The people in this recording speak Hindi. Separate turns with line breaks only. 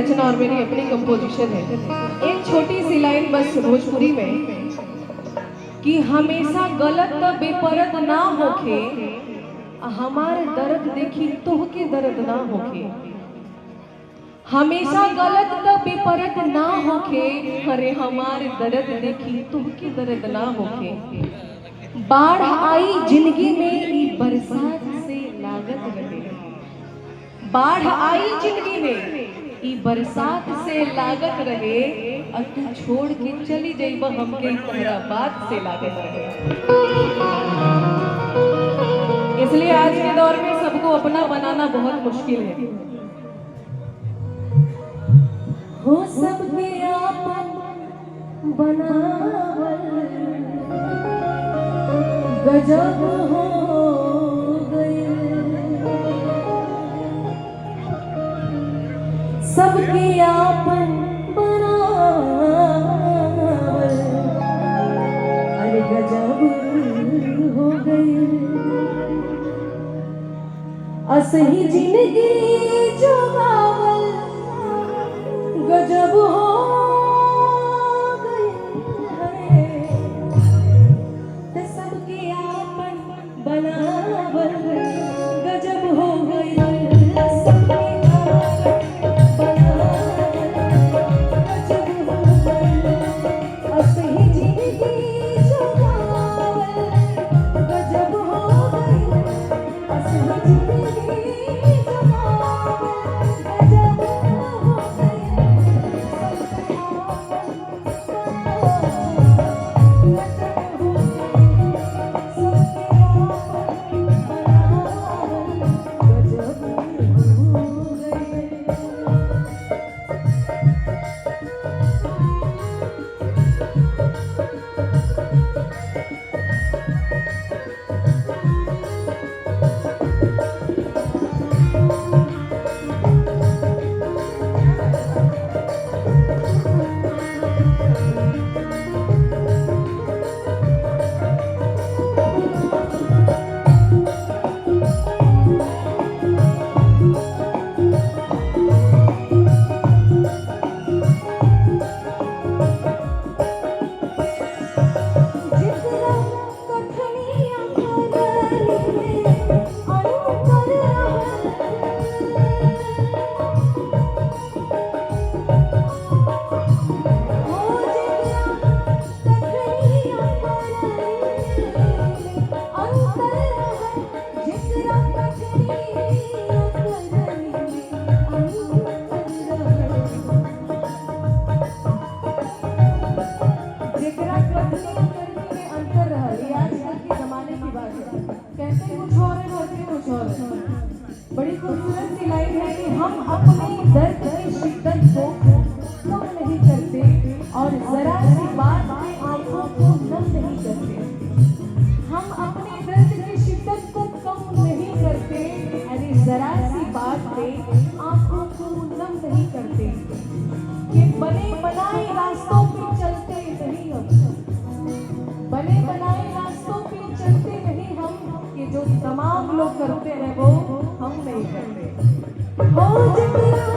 रचना और मेरी अपनी कंपोजिशन है। एक छोटी सी लाइन बस भोजपुरी में कि हमेशा गलत बेपरद ना होके, हमारे दर्द देखी तोहके दर्द ना होके। हमेशा गलत बेपरद ना होके, अरे हमारे दर्द देखी तोहके दर्द ना होके। बाढ़ आई जिंदगी में ई बरसात से लागत रहे। बाढ़ आई जिंदगी में ई बरसात से लागत रहे, और तू छोड़ के चली जाइब हमके तोहरा बात से लागत रहे। इसलिए आज के दौर में सबको अपना बनाना बहुत मुश्किल है। हो सबके आपन बनावल गजब हो गए। सबके आपन बनावल अरे गजब हो गए। असही जिंदगी जोगावल गजब हो गए। सबके आपन बनावल गजब हो गए। बड़ी खूबसूरत सी लाइन है कि हम अपने दर्द की शिद्दत को कम नहीं करते और जरा सी बात पे आंखों को नम नहीं करते। हम अपने दर्द की शिद्दत को कम नहीं करते, अरे जरा सी बात पे आंखों को नम नहीं करते। कि बने बनाए रास्तों पे चलते नहीं हम, बने बनाए रास्तों पे चलते नहीं हम, कि जो तमाम लोग करते हैं वो हम नहीं करते। हो जितना